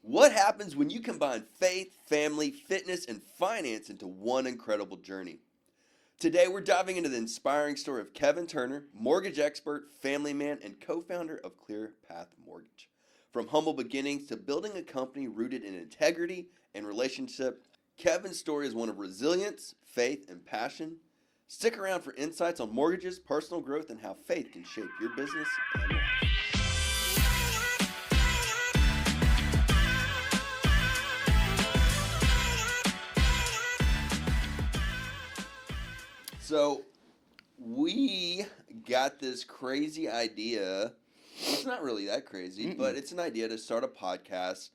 What happens when you combine faith, family, fitness, and finance into one incredible journey? Today, we're diving into the inspiring story of Kevin Turner, mortgage expert, family man, and co founder of Clear Path Mortgage. From humble beginnings to building a company rooted in integrity and relationship, Kevin's story is one of resilience, faith, and passion. Stick around for insights on mortgages, personal growth, and how faith can shape your business and life. So we got this crazy idea. It's not really that crazy, but it's an idea to start a podcast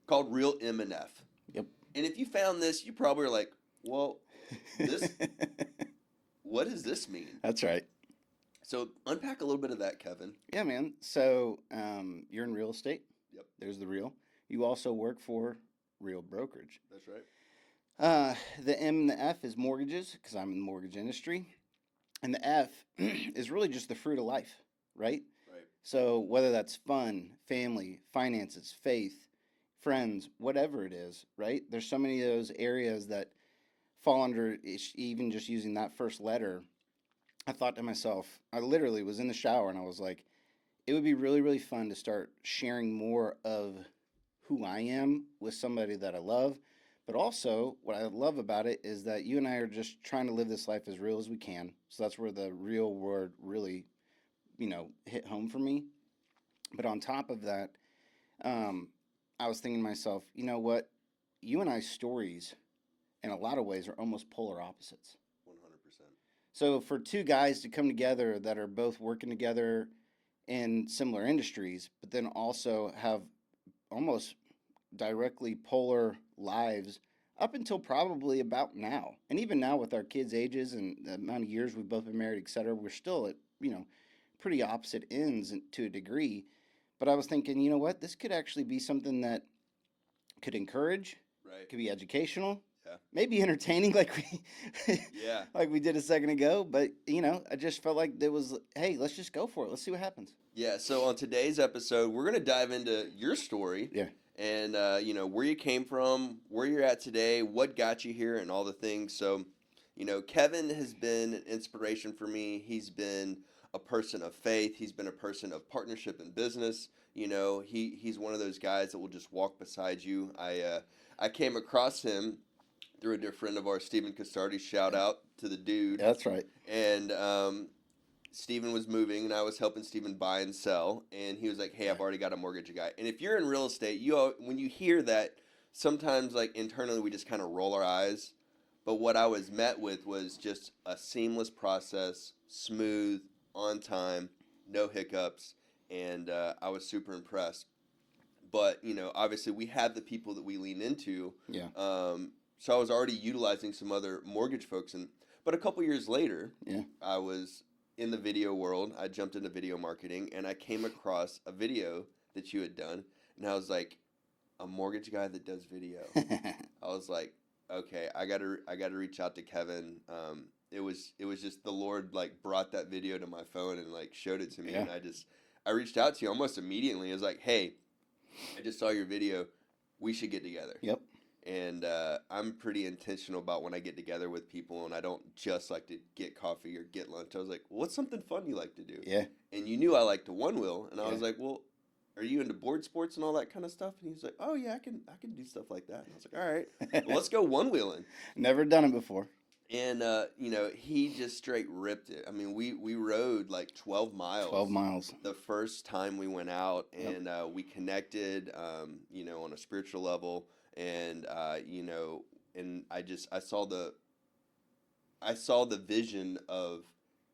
called Real M&F. Yep. And if you found this, you probably are like, well, this, what does this mean? That's right. So unpack a little bit of that, Kevin. Yeah, man. So you're in real estate. Yep. There's the real. You also work for Real Brokerage. That's right. The M and the F is mortgages, because I'm in the mortgage industry. And the F is really just the fruit of life, right? Right. So whether that's fun, family, finances, faith, friends, whatever it is, right? There's so many of those areas that fall under, even just using that first letter. I thought to myself, I literally was in the shower and I was like, it would be really, really fun to start sharing more of who I am with somebody that I love. But also, what I love about it is that you and I are just trying to live this life as real as we can. So that's where the real word really, hit home for me. But on top of that, I was thinking to myself, you know what? You and I's stories, in a lot of ways, are almost polar opposites. 100%. So for two guys to come together that are both working together in similar industries, but then also have almost directly polar lives up until probably about now. And even now with our kids' ages and the amount of years we've both been married, et cetera, we're still at, pretty opposite ends to a degree. But I was thinking, you know what? This could actually be something that could encourage, Right. could be educational, Yeah. maybe entertaining like Yeah. like we did a second ago. But, I just felt like there was, hey, let's just go for it. Let's see what happens. Yeah. So on today's episode, we're going to dive into your story. Yeah. And, where you came from, where you're at today, what got you here, and all the things. So, Kevin has been an inspiration for me. He's been a person of faith. He's been a person of partnership and business. He's one of those guys that will just walk beside you. I came across him through a dear friend of ours, Stephen Costardi. Shout out to the dude. That's right. And Stephen was moving, and I was helping Stephen buy and sell. And he was like, "Hey, I've already got a mortgage guy." And if you're in real estate, when you hear that, sometimes like internally we just kind of roll our eyes. But what I was met with was just a seamless process, smooth, on time, no hiccups, and I was super impressed. But obviously we had the people that we lean into. Yeah. So I was already utilizing some other mortgage folks, but a couple years later, Yeah. I was in the video world. I jumped into video marketing, and I came across a video that you had done, and I was like, a mortgage guy that does video. I was like, okay, I gotta reach out to Kevin. It was just the Lord like brought that video to my phone and like showed it to me, Yeah. and I reached out to you almost immediately. I was like, hey, I just saw your video. We should get together. Yep. And I'm pretty intentional about when I get together with people, and I don't just like to get coffee or get lunch. I was like, well, what's something fun you like to do? Yeah. And you knew I liked to one wheel, and I was Yeah. like, well, are you into board sports and all that kind of stuff? And he was like, oh yeah, I can do stuff like that. And I was like, all right, well, let's go one wheeling. Never done it before. And he just straight ripped it. I mean, we rode like 12 miles. 12 miles. The first time we went out, Yep. and we connected, on a spiritual level. And and I saw the vision of,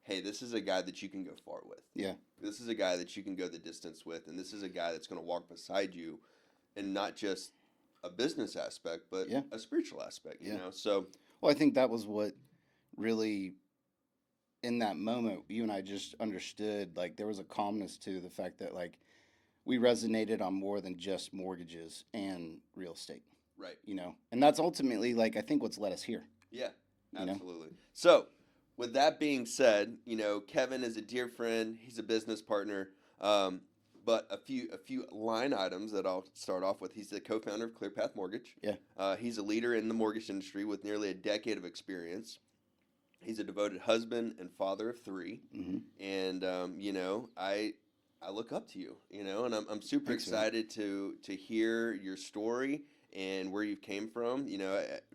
hey, this is a guy that you can go far with. Yeah. This is a guy that you can go the distance with, and this is a guy that's going to walk beside you, and not just a business aspect, but Yeah. a spiritual aspect. Yeah. So Well, I think that was what really, in that moment, you and I just understood, like, there was a calmness to the fact that, like, we resonated on more than just mortgages and real estate, right, and that's ultimately, like, I think what's led us here. yeah, You know? absolutely. So with that being said, Kevin is a dear friend. He's a business partner. but a few line items that I'll start off with. He's the co-founder of ClearPath Mortgage. Yeah. He's a leader in the mortgage industry with nearly a decade of experience. He's a devoted husband and father of 3, Hmm. and I look up to you, and I'm super Thanks, man. excited to hear your story and where you came from.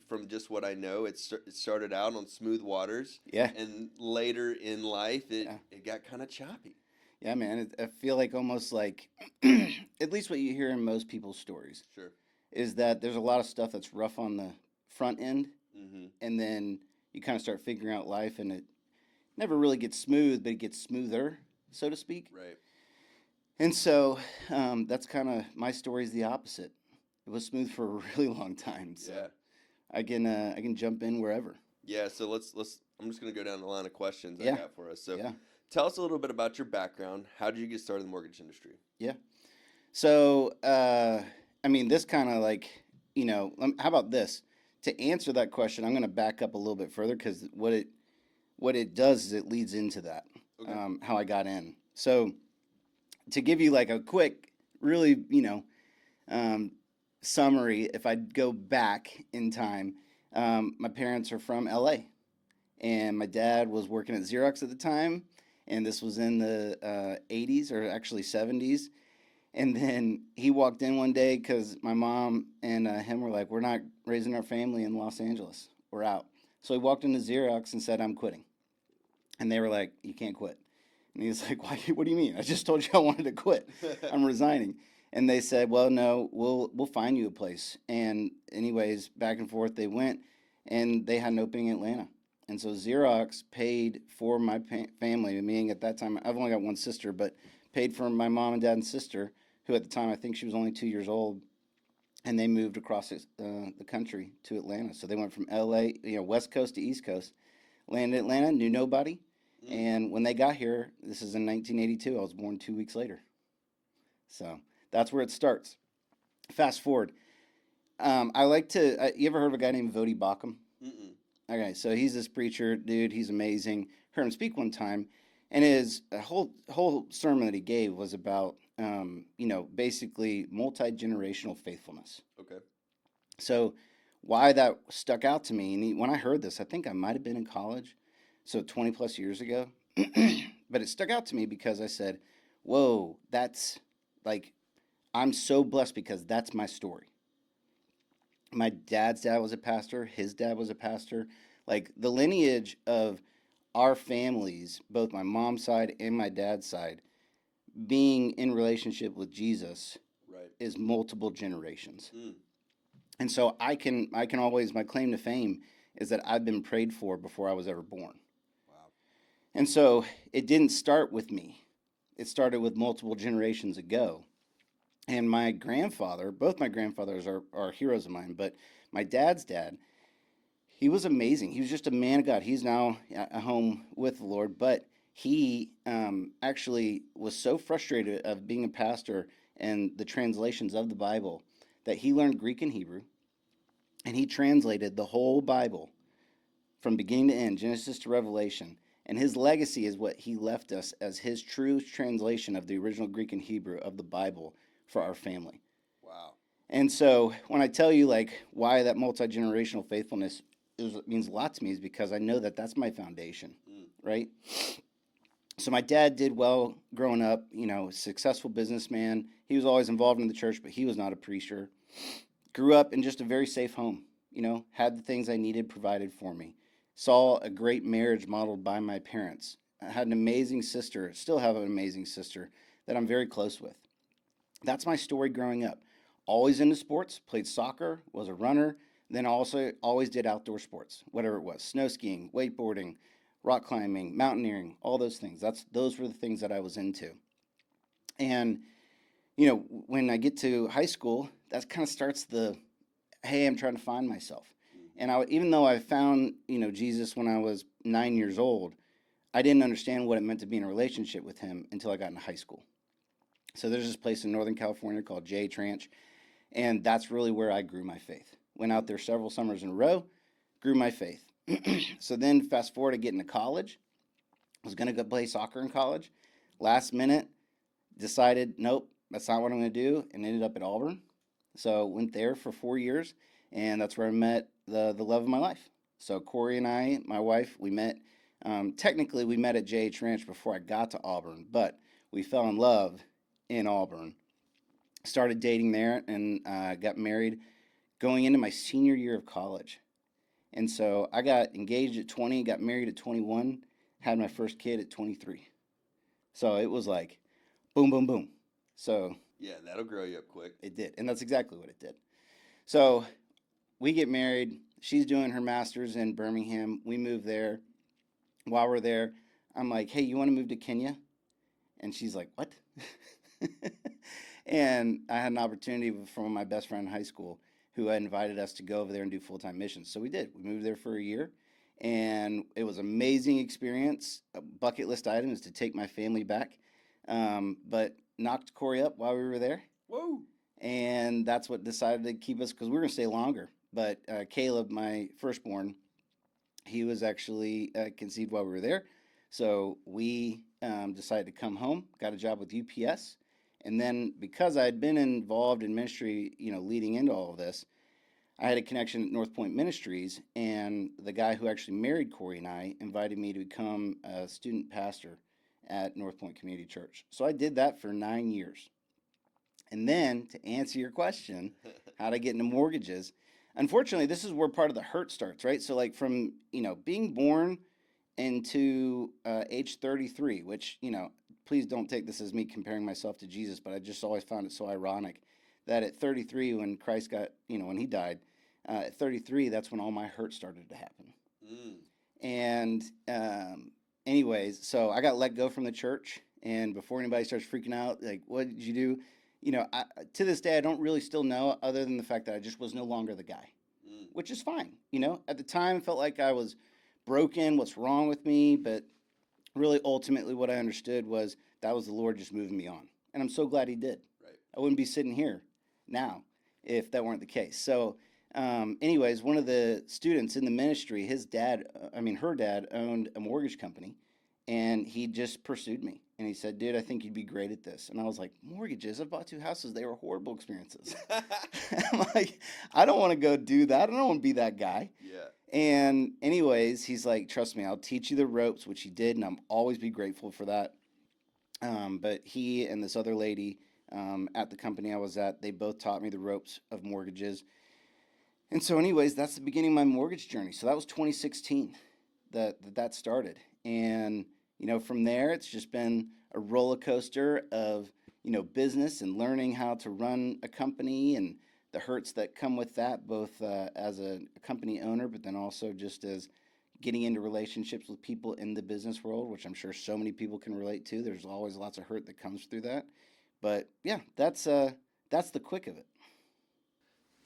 From just what I know, it started out on smooth waters, Yeah. and later in life, Yeah. it got kind of choppy. Yeah, man. I feel like almost like, at least what you hear in most people's stories, Sure. is that there's a lot of stuff that's rough on the front end, Mm-hmm. and then you kind of start figuring out life, and it never really gets smooth, but it gets smoother, so to speak. Right. And so that's kind of my story is the opposite. It was smooth for a really long time, so Yeah. I can jump in wherever. Yeah. So let's. I'm just gonna go down the line of questions I Yeah, got for us. So yeah, tell us a little bit about your background. How did you get started in the mortgage industry? yeah. So I mean, this kind of like how about this? To answer that question, I'm going to back up a little bit further because what it does is it leads into that Okay. how I got in. So to give you like a quick, really um, summary, if I go back in time, my parents are from LA, and my dad was working at Xerox at the time, and this was in the 80s or actually 70s. And then he walked in one day because my mom and him were like, "We're not raising our family in Los Angeles. We're out." So he walked into Xerox and said, "I'm quitting." And they were like, "You can't quit." And he was like, "Why? What do you mean? I just told you I wanted to quit. I'm resigning." And they said, "Well, no, we'll find you a place." And anyways, back and forth they went, and they had an opening in Atlanta. And so Xerox paid for my family, meaning at that time I've only got one sister, but paid for my mom and dad and sister, who at the time I think she was only 2 years old, and they moved across the country to Atlanta. So they went from LA, West Coast to East Coast, landed in Atlanta, knew nobody. Mm. And when they got here, this is in 1982, I was born 2 weeks later. So that's where it starts. Fast forward. I like to, you ever heard of a guy named Vodi Bakum? Mm-mm. Okay, so he's this preacher, dude. He's amazing. Heard him speak one time, and his whole sermon that he gave was about, basically multi-generational faithfulness. Okay. So why that stuck out to me, and when I heard this, I think I might have been in college, so 20 plus years ago, but it stuck out to me because I said, "Whoa, that's like I'm so blessed because that's my story." My dad's dad was a pastor, his dad was a pastor. Like the lineage of our families, both my mom's side and my dad's side, being in relationship with Jesus Right. is multiple generations. Mm. And so I can always my claim to fame is that I've been prayed for before I was ever born. Wow. And so it didn't start with me. It started with multiple generations ago. And my grandfather, both my grandfathers are heroes of mine, but my dad's dad, he was amazing. He was just a man of God. He's now at home with the Lord, but he actually was so frustrated of being a pastor and the translations of the Bible that he learned Greek and Hebrew, and he translated the whole Bible from beginning to end, Genesis to Revelation. And his legacy is what he left us as his true translation of the original Greek and Hebrew of the Bible for our family. Wow. And so when I tell you like why that multi-generational faithfulness means a lot to me is because I know that that's my foundation, Mm. right? So my dad did well growing up, successful businessman. He was always involved in the church, but he was not a preacher. Grew up in just a very safe home, had the things I needed provided for me. Saw a great marriage modeled by my parents. I had an amazing sister, still have an amazing sister that I'm very close with. That's my story growing up. Always into sports, played soccer, was a runner, then also always did outdoor sports, whatever it was, snow skiing, wakeboarding, rock climbing, mountaineering, all those things. Those were the things that I was into. And when I get to high school, that kind of starts the, hey, I'm trying to find myself. Mm-hmm. And even though I found, Jesus when I was 9 years old, I didn't understand what it meant to be in a relationship with him until I got into high school. So there's this place in Northern California called J Tranch, and that's really where I grew my faith. Went out there several summers in a row, grew my faith. So then fast forward to getting to college. I was going to go play soccer in college. Last minute, decided, nope, that's not what I'm going to do, and ended up at Auburn. So went there for 4 years, and that's where I met the love of my life. So Corey and I, my wife, we met. Technically, we met at JH Ranch before I got to Auburn, but we fell in love in Auburn. Started dating there, and got married going into my senior year of college. And so I got engaged at 20, got married at 21, had my first kid at 23. So it was like boom, boom, boom. So Yeah, that'll grow you up quick. it did. And that's exactly what it did. So we get married. She's doing her master's in Birmingham. We move there. While we're there, I'm like, hey, you want to move to Kenya? And she's like, what? And I had an opportunity from my best friend in high school who had invited us to go over there and do full-time missions. So we did. We moved there for a year, and it was an amazing experience. A bucket list item is to take my family back, but knocked Corey up while we were there, Whoa. and that's what decided to keep us because we were going to stay longer. But Caleb, my firstborn, he was actually conceived while we were there. So we decided to come home, got a job with UPS. And then because I had been involved in ministry, leading into all of this, I had a connection at North Point Ministries. And the guy who actually married Corey and I invited me to become a student pastor at North Point Community Church. So I did that for 9 years. And then to answer your question, how to get into mortgages, unfortunately, this is where part of the hurt starts, right? So like from, being born into age 33, which, please don't take this as me comparing myself to Jesus, but I just always found it so ironic that at 33, when Christ got, when he died, at 33, that's when all my hurt started to happen. Mm. And anyways, so I got let go from the church. And before anybody starts freaking out, like, what did you do? To this day, I don't really still know, other than the fact that I just was no longer the guy, which is fine. At the time, it felt like I was broken. What's wrong with me? But really, ultimately, what I understood was that was the Lord just moving me on. And I'm so glad he did. Right. I wouldn't be sitting here now if that weren't the case. So, anyways, one of the students in the ministry, her dad owned a mortgage company, and he just pursued me. And he said, dude, I think you'd be great at this. And I was like, mortgages? I've bought 2 houses. They were horrible experiences. I'm like, I don't want to go do that. I don't want to be that guy. Yeah. And anyways, he's like, trust me, I'll teach you the ropes, which he did, and I'm always be grateful for that. But he and this other lady at the company I was at, they both taught me the ropes of mortgages. And so anyways, that's the beginning of my mortgage journey. So that was 2016 that started. And, from there, it's just been a roller coaster of, business and learning how to run a company and the hurts that come with that, both as a company owner, but then also just as getting into relationships with people in the business world, which I'm sure so many people can relate to. There's always lots of hurt that comes through that. But yeah, that's the quick of it.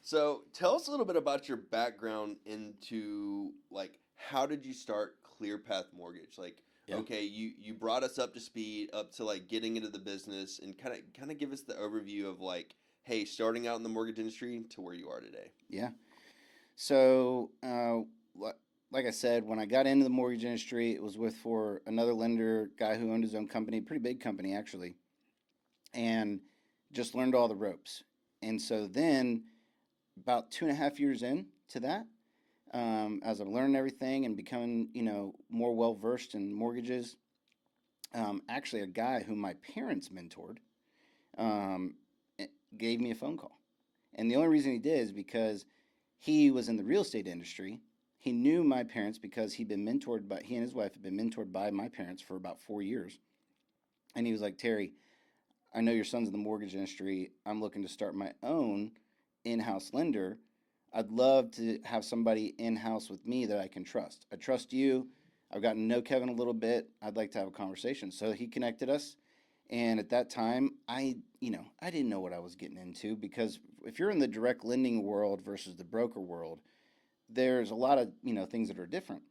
So tell us a little bit about your background into like how did you start ClearPath Mortgage? Like, Yeah. okay, you brought us up to speed, up to like getting into the business, and kind of give us the overview of like, hey, starting out in the mortgage industry to where you are today. Yeah. So, like I said, when I got into the mortgage industry, it was for another lender, guy who owned his own company, pretty big company actually, and just learned all the ropes. And so then, about 2.5 years into that, as I'm learning everything and becoming, more well versed in mortgages, actually a guy who my parents mentored gave me a phone call. And the only reason he did is because he was in the real estate industry. He knew my parents because he and his wife had been mentored by my parents for about 4 years. And he was like, Terry, I know your son's in the mortgage industry. I'm looking to start my own in-house lender. I'd love to have somebody in-house with me that I can trust. I trust you. I've gotten to know Kevin a little bit. I'd like to have a conversation. So he connected us. And at that time, I didn't know what I was getting into, because if you're in the direct lending world versus the broker world, there's a lot of, things that are different.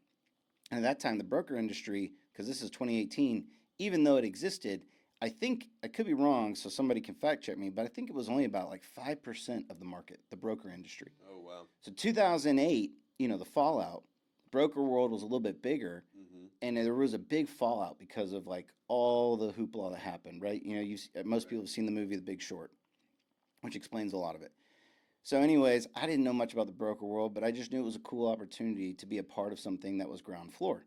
And at that time, the broker industry, because this is 2018, even though it existed, I think, I could be wrong, so somebody can fact check me, but I think it was only about like 5% of the market, the broker industry. Oh, wow. So 2008, the fallout, broker world was a little bit bigger. Mm-hmm. and there was a big fallout because of like all the hoopla that happened, right? Most people have seen the movie The Big Short, which explains a lot of it. So, anyways, I didn't know much about the broker world, but I just knew it was a cool opportunity to be a part of something that was ground floor.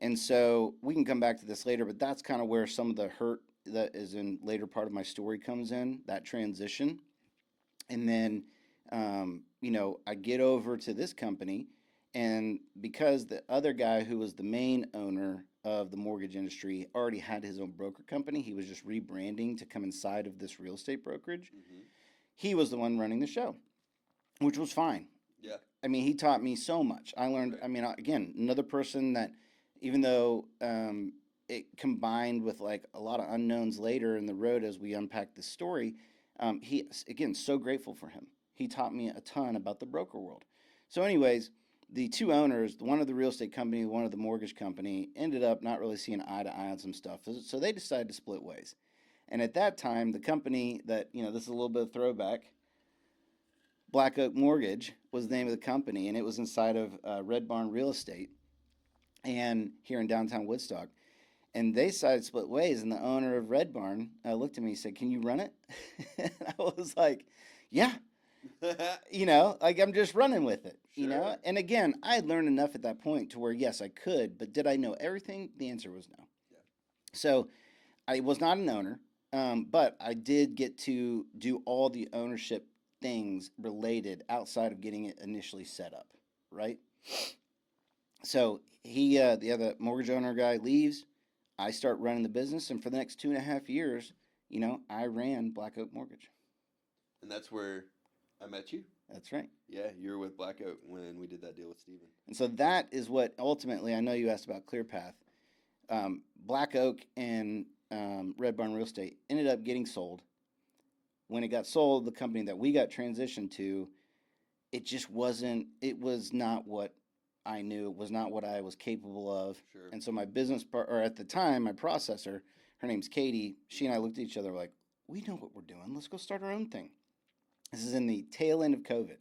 And so we can come back to this later, but that's kind of where some of the hurt that is in later part of my story comes in, that transition. And then, I get over to this company, and because the other guy who was the main owner of the mortgage industry already had his own broker company, he was just rebranding to come inside of this real estate brokerage. Mm-hmm. He was the one running the show, which was fine. Yeah. I mean, he taught me so much. I learned, Right. I mean, again, another person that, even though it combined with like a lot of unknowns later in the road as we unpack the story, again, so grateful for him. He taught me a ton about the broker world. So, anyways, the two owners, one of the real estate company, one of the mortgage company, ended up not really seeing eye to eye on some stuff. So they decided to split ways. And at that time, the company that, this is a little bit of throwback, Black Oak Mortgage was the name of the company, and it was inside of Red Barn Real Estate and here in downtown Woodstock. And they decided to split ways, and the owner of Red Barn looked at me and said, "Can you run it?" And I was like, "Yeah." Like I'm just running with it, Sure. And again, I had learned enough at that point to where, yes, I could, but did I know everything? The answer was no. Yeah. So I was not an owner, but I did get to do all the ownership things related outside of getting it initially set up, right? So the other mortgage owner guy leaves. I start running the business, and for the next 2.5 years, I ran Black Oak Mortgage. And that's where I met you. That's right. Yeah, you were with Black Oak when we did that deal with Steven. And so that is what ultimately, I know you asked about ClearPath. Black Oak and Red Barn Real Estate ended up getting sold. When it got sold, the company that we got transitioned to, it just wasn't, it was not what I knew. It was not what I was capable of. Sure. And so my or at the time, my processor, her name's Katie, she and I looked at each other like, we know what we're doing. Let's go start our own thing. This is in the tail end of COVID.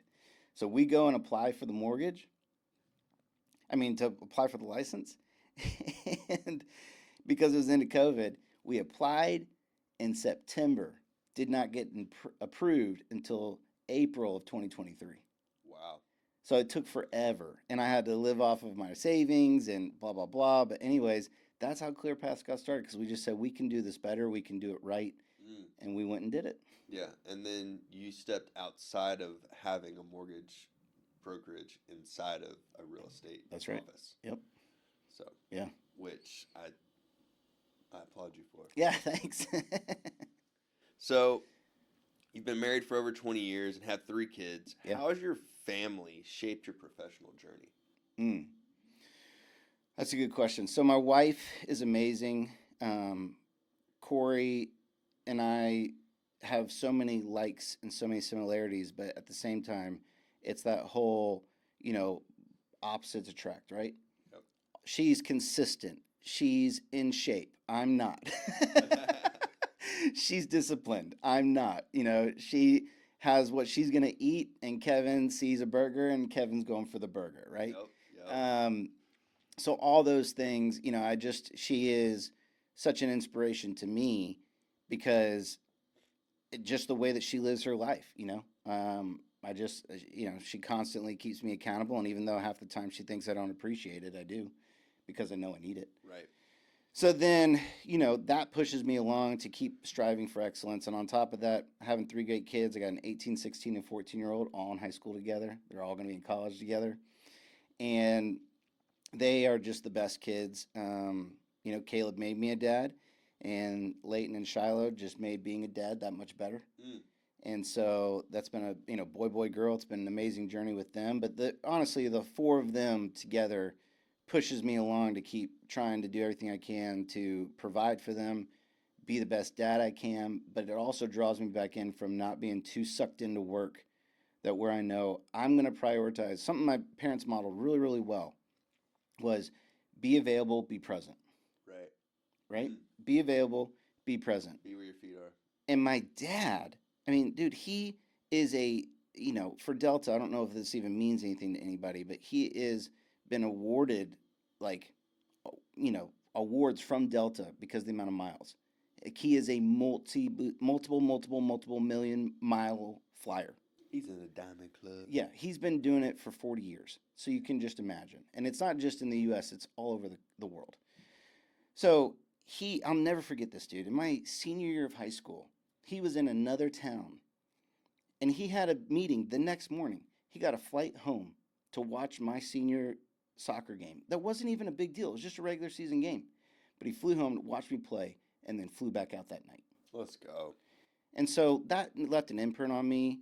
So we go and apply for the mortgage. To apply for the license. And because it was into COVID, we applied in September, did not get approved until April of 2023. Wow. So it took forever, and I had to live off of my savings and blah, blah, blah. But anyways, that's how ClearPath got started, because we just said, we can do this better, we can do it right, and we went and did it. Yeah, and then you stepped outside of having a mortgage brokerage inside of a real estate That's right. office. Yep. So, yeah, which I applaud you for. Yeah, thanks. So, you've been married for over 20 years and have 3 kids. Yeah. How has your family shaped your professional journey? That's a good question. So my wife is amazing. Corey and I have so many likes and so many similarities, but at the same time, it's that whole, opposites attract, right? Yep. She's consistent. She's in shape. I'm not. She's disciplined. I'm not. She has what she's going to eat, and Kevin sees a burger, and Kevin's going for the burger, right? Yep. So all those things, she is such an inspiration to me, because just the way that she lives her life, she constantly keeps me accountable. And even though half the time she thinks I don't appreciate it, I do, because I know I need it. Right. So then, that pushes me along to keep striving for excellence. And on top of that, having 3 great kids, I got an 18, 16, and 14-year-old all in high school together. They're all going to be in college together. And they are just the best kids. Caleb made me a dad, and Leighton and Shiloh just made being a dad that much better. And so that's been a boy, girl. It's been an amazing journey with them. But honestly, the 4 of them together pushes me along to keep trying to do everything I can to provide for them, be the best dad I can. But it also draws me back in from not being too sucked into work, that where I know I'm going to prioritize. Something my parents modeled really, really well was be available, be present. Right? Be available, be present. Be where your feet are. And my dad, dude, he is for Delta, I don't know if this even means anything to anybody, but he is been awarded like awards from Delta because of the amount of miles. He is a multiple million mile flyer. He's in the Diamond Club. Yeah, he's been doing it for 40 years. So you can just imagine. And it's not just in the U.S., it's all over the world. So I'll never forget this dude. In my senior year of high school, he was in another town. And he had a meeting the next morning. He got a flight home to watch my senior soccer game. That wasn't even a big deal. It was just a regular season game. But he flew home to watch me play and then flew back out that night. Let's go. And so that left an imprint on me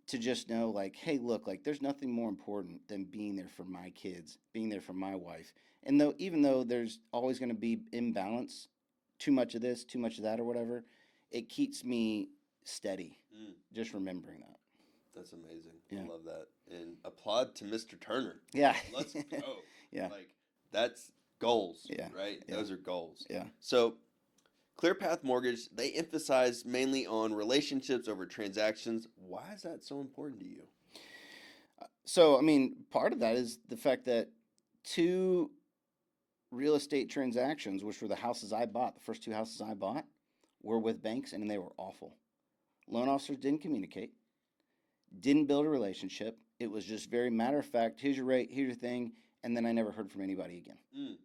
to just know, like, hey, look, like, there's nothing more important than being there for my kids, being there for my wife. And even though there's always going to be imbalance, too much of this, too much of that, or whatever, it keeps me steady. Just remembering that. That's amazing. Yeah. I love that. And applaud to Mr. Turner. Yeah. Let's go. Yeah. Like, that's goals, Yeah. right? Yeah. Those are goals. Yeah. So, ClearPath Mortgage, they emphasize mainly on relationships over transactions. Why is that so important to you? So, I mean, part of that is the fact that 2 real estate transactions, which were the houses I bought, the first 2 houses I bought, were with banks, and they were awful. Loan officers didn't communicate, didn't build a relationship. It was just very matter of fact, here's your rate, here's your thing, and then I never heard from anybody again.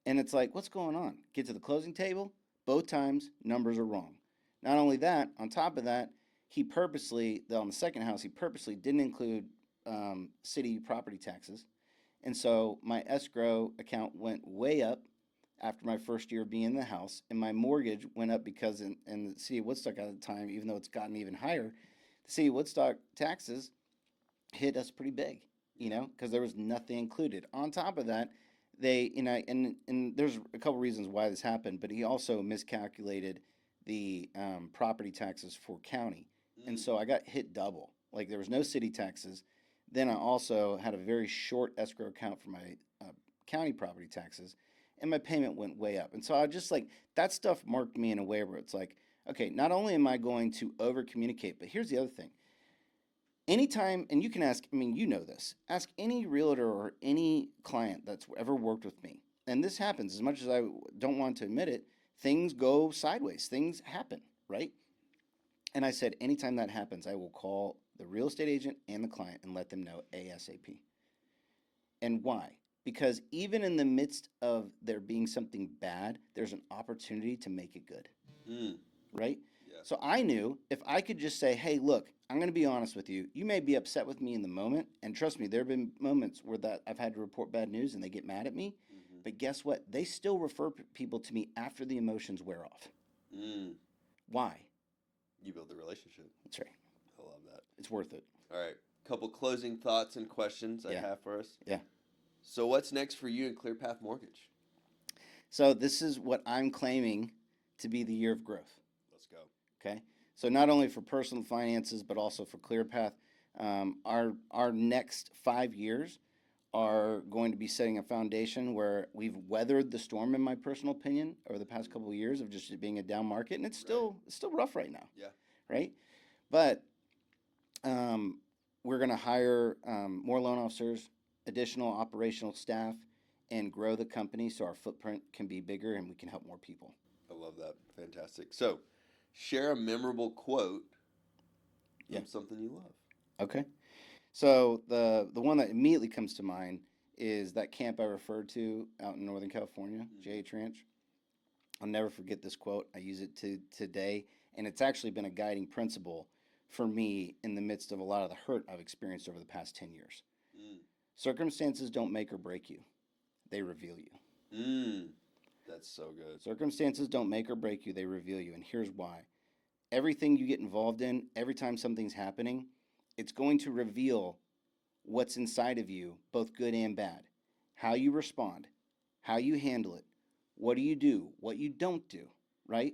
And it's like, what's going on? Get to the closing table, both times, numbers are wrong. Not only that, on top of that, on the second house, he purposely didn't include city property taxes. And so my escrow account went way up after my first year of being in the house, and my mortgage went up because in the city of Woodstock at the time, even though it's gotten even higher, the city of Woodstock taxes hit us pretty big, because there was nothing included. On top of that, and there's a couple reasons why this happened, but he also miscalculated the property taxes for county. And so I got hit double. Like, there was no city taxes. Then I also had a very short escrow account for my county property taxes, and my payment went way up. And so I just, like, that stuff marked me in a way where it's like, okay, not only am I going to over communicate, but here's the other thing. Anytime, and you can ask, I mean, you know this, ask any realtor or any client that's ever worked with me. And this happens, as much as I don't want to admit it, things go sideways, things happen, right? And I said, anytime that happens, I will call the real estate agent and the client and let them know ASAP. And why? Because even in the midst of there being something bad, there's an opportunity to make it good, right? Yeah. So I knew if I could just say, hey, look, I'm going to be honest with you. You may be upset with me in the moment. And trust me, there have been moments where I've had to report bad news and they get mad at me. But guess what? They still refer people to me after the emotions wear off. Why? You build the relationship. That's right. I love that. It's worth it. All right. Couple closing thoughts and questions I have for us. Yeah. So what's next for you in ClearPath Mortgage? So this is what I'm claiming to be the year of growth. Let's go. Okay. So not only for personal finances, but also for ClearPath, our next 5 years are going to be setting a foundation where we've weathered the storm, in my personal opinion, over the past couple of years of just being a down market, and it's still rough right now. Yeah. Right. But we're going to hire more loan officers, additional operational staff, and grow the company so our footprint can be bigger and we can help more people. I love that. Fantastic. So, share a memorable quote from something you love. Okay. So the one that immediately comes to mind is that camp I referred to out in Northern California, J.H. Ranch. I'll never forget this quote. I use it today, and it's actually been a guiding principle for me in the midst of a lot of the hurt I've experienced over the past 10 years. Circumstances don't make or break you. They reveal you. That's so good. Circumstances don't make or break you. They reveal you. And here's why. Everything you get involved in, every time something's happening, it's going to reveal what's inside of you, both good and bad. How you respond, how you handle it, what do, what you don't do, right?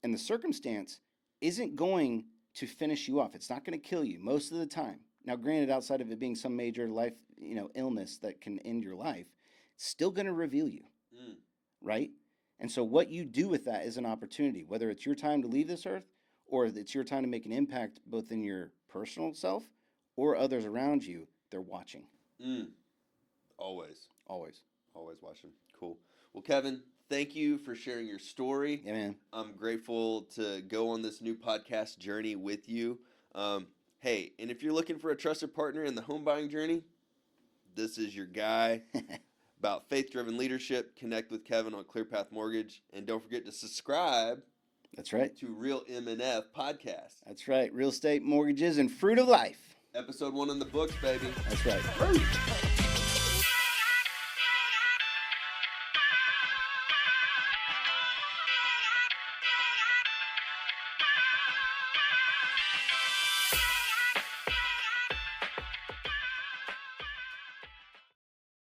And the circumstance isn't going to finish you off. It's not going to kill you most of the time. Now, granted, outside of it being some major life, illness that can end your life, it's still going to reveal you, right? And so what you do with that is an opportunity, whether it's your time to leave this earth or it's your time to make an impact both in your personal self or others around you. They're watching. Always. Always. Always watching. Cool. Well, Kevin, thank you for sharing your story. Yeah, man. I'm grateful to go on this new podcast journey with you. Hey, and if you're looking for a trusted partner in the home buying journey, this is your guy. About faith-driven leadership, connect with Kevin on ClearPath Mortgage, and don't forget to subscribe. That's right. To Real M&F podcast. That's right. Real estate, mortgages, and fruit of life. Episode 1 in the books, baby. That's right.